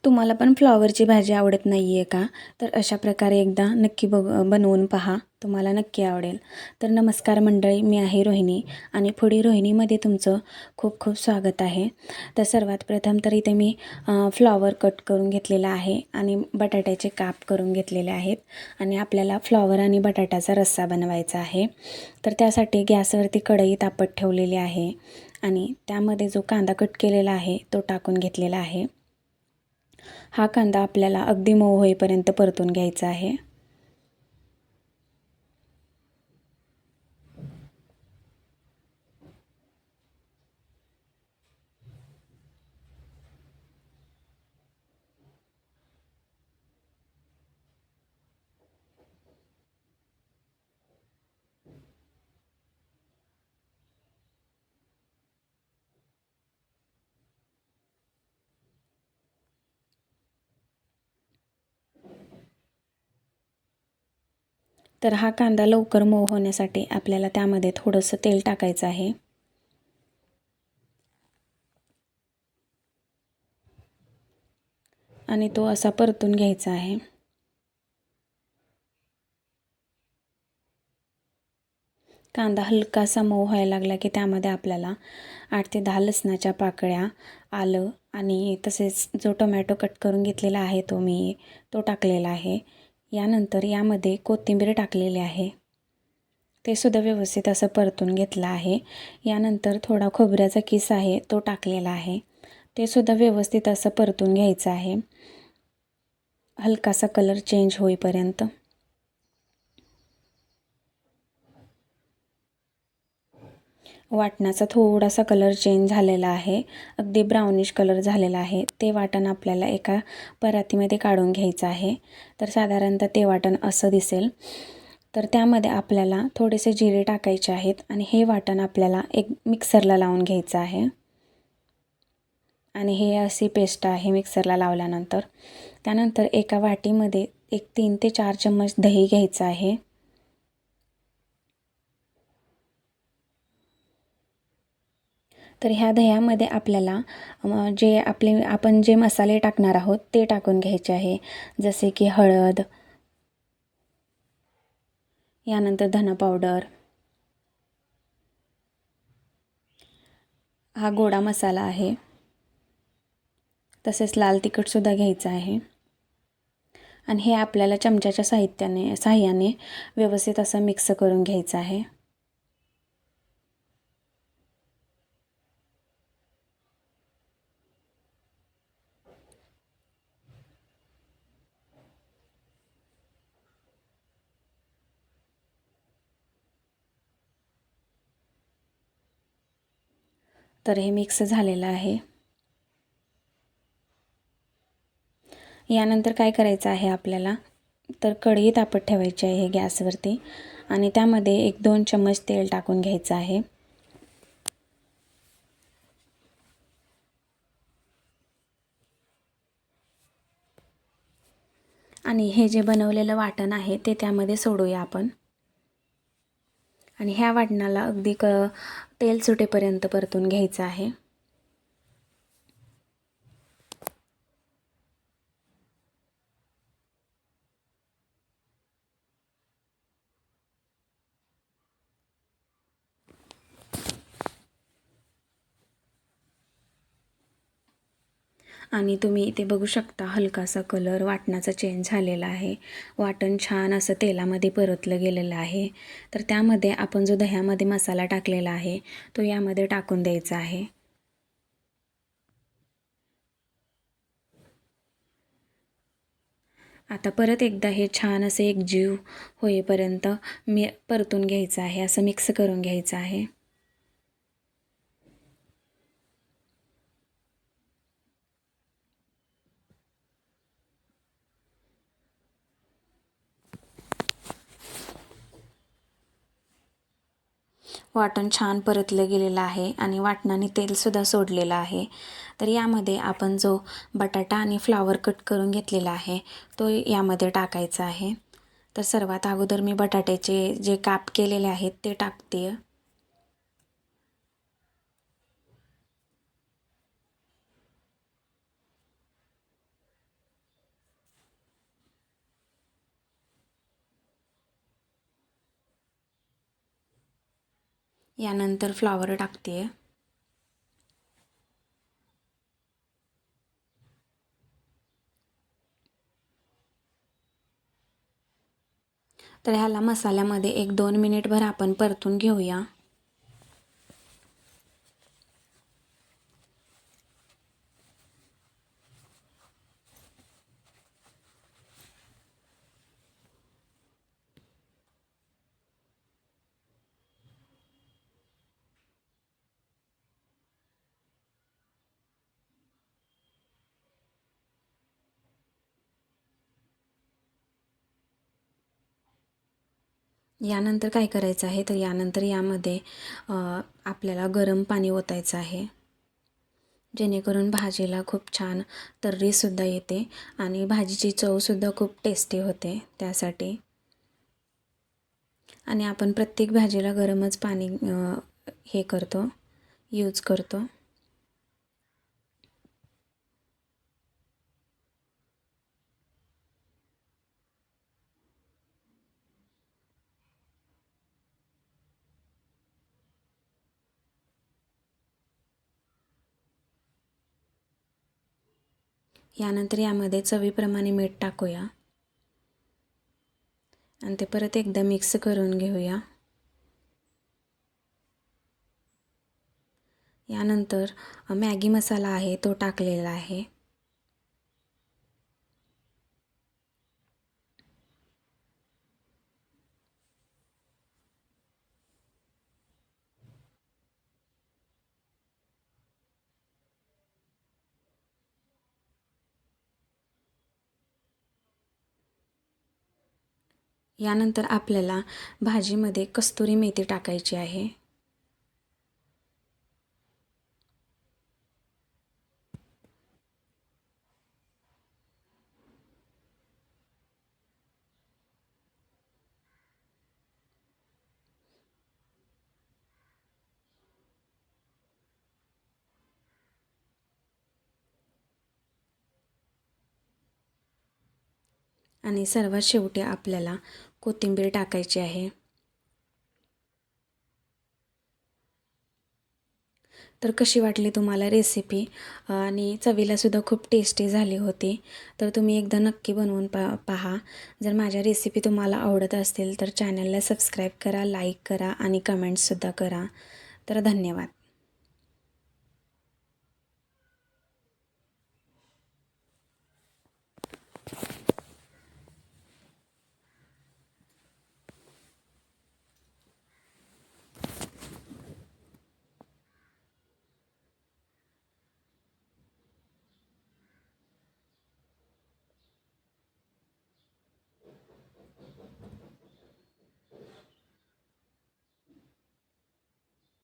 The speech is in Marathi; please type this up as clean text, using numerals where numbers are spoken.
तुम्हाला पण फ्लॉवरची भाजी आवडत नाही आहे का? तर अशा प्रकारे एकदा नक्की बनवून पहा, तुम्हाला नक्की आवडेल. तर नमस्कार मंडळी, मी आहे रोहिणी आणि फूडी रोहिणीमध्ये तुमचं खूप खूप स्वागत आहे. तर सर्वात प्रथम तर इथे मी फ्लॉवर कट करून घेतलेला आहे आणि बटाट्याचे काप करून घेतलेले आहेत आणि आपल्याला फ्लॉवर आणि बटाट्याचा रस्सा बनवायचा आहे. तर त्यासाठी गॅसवरती कढई तापत ठेवलेली आहे आणि त्यामध्ये जो कांदा कट केलेला आहे तो टाकून घेतलेला आहे. हा कांदा आपल्याला अगदी मऊ होईपर्यंत परतून घ्यायचा आहे. तर हा कांदा लवकर मऊ होण्यासाठी आपल्याला त्यामध्ये थोडंसं तेल टाकायचं आहे. आणि तो असा परतून घ्यायचा आहे. कांदा हलकासा मऊ व्हायला लागला की त्यामध्ये आपल्याला 8 ते 10 लसणाच्या पाकळ्या, आलं आणि तसेच जो टोमॅटो कट करून घेतलेला आहे तो टाकलेला आहे. यानंतर यामध्ये कोथिंबीर टाकलेली आहे. ते सुद्धा व्यवस्थित असं परतून घेतलं आहे. यानंतर थोडा खोबऱ्याचा किस आहे तो टाकलेला आहे. ते सुद्धा व्यवस्थित असं परतून घ्यायचं आहे, हलकासा कलर चेंज होईपर्यंत. वाटणाचा थोडासा कलर चेंज झालेला आहे, अगदी ब्राउनिश कलर झालेला आहे. ते वाटण आपल्याला एका परातीमध्ये काढून घ्यायचं आहे. तर साधारणतः ते वाटण असं दिसेल. तर त्यामध्ये आपल्याला थोडेसे जिरे टाकायचे आहेत आणि हे वाटण आपल्याला एक मिक्सरला लावून घ्यायचं आहे. आणि हे अशी पेस्ट आहे मिक्सरला लावल्यानंतर. त्यानंतर एका वाटीमध्ये एक 3 ते 4 चम्मच दही घ्यायचं आहे. तर ह्या दह्यामध्ये आपल्याला आपण जे मसाले टाकणार आहोत ते टाकून घ्यायचे आहे. जसे की हळद, यानंतर धना पावडर, हा गोडा मसाला आहे, तसेच लाल तिखटसुद्धा घ्यायचं आहे. आणि हे आपल्याला चमच्याच्या साह्याने व्यवस्थित असं मिक्स करून घ्यायचं आहे. तर हे मिक्स झालेलं आहे. यानंतर काय करायचं आहे आपल्याला, तर कढई तापत ठेवायची आहे गॅसवरती आणि त्यामध्ये 1-2 चम्मच तेल टाकून घ्यायचं आहे. आणि हे जे बनवलेलं वाटण आहे ते त्यामध्ये सोडूया आपण. आणि ह्या वाटणाला अगदी तेल सुटेपर्यंत परतून घ्यायचं आहे. आणि तुम्ही इथे बघू शकता हलकासा कलर वाटणाचा चेंज झालेला आहे. वाटण छान असं तेलामध्ये परतलं गेलेलं आहे. तर त्यामध्ये आपण जो दह्यामध्ये मसाला टाकलेला आहे तो यामध्ये टाकून द्यायचा आहे. आता परत एकदा हे छान असे एकजीव होईपर्यंत परतून घ्यायचं आहे, असं मिक्स करून घ्यायचं आहे. वाटण छान परतलं गेलेलं आहे आणि वाटणाने तेलसुद्धा सोडलेलं आहे. तर यामध्ये आपण जो बटाटा आणि फ्लावर कट करून घेतलेला आहे तो यामध्ये टाकायचा आहे. तर सर्वात अगोदर मी बटाट्याचे जे काप केलेले आहेत ते टाकते. यानंतर फ्लॉवर टाकते आहे. तर ह्याला मसाल्यामध्ये 1-2 मिनिटभर आपण परतून घेऊया. यानंतर काय करायचं आहे, तर यानंतर यामध्ये आपल्याला गरम पाणी ओतायचं आहे, जेणेकरून भाजीला खूप छान तर्रीसुद्धा येते आणि भाजीची चवसुद्धा खूप टेस्टी होते त्यासाठी. आणि आपण प्रत्येक भाजीला गरमच पाणी हे करतो, यूज करतो. यानंतर यामध्ये चवीप्रमाणे मीठ टाकूया आणि ते परत एकदा मिक्स करून घेऊया. यानंतर मॅगी मसाला आहे तो टाकलेला आहे. यानंतर आपल्याला भाजीमध्ये कस्तुरी मेथी टाकायची आहे. आणि सर्वात शेवटी आपल्याला कोथिंबीर टाकायची आहे. तर कशी वाटली तुम्हाला रेसिपी? आणि चवीलासुद्धा खूप टेस्टी झाली होती. तर तुम्ही एकदा नक्की बनवून पहा. जर माझ्या रेसिपी तुम्हाला आवडत असतील तर चॅनलला सबस्क्राईब करा, लाईक करा आणि कमेंट्ससुद्धा करा. तर धन्यवाद.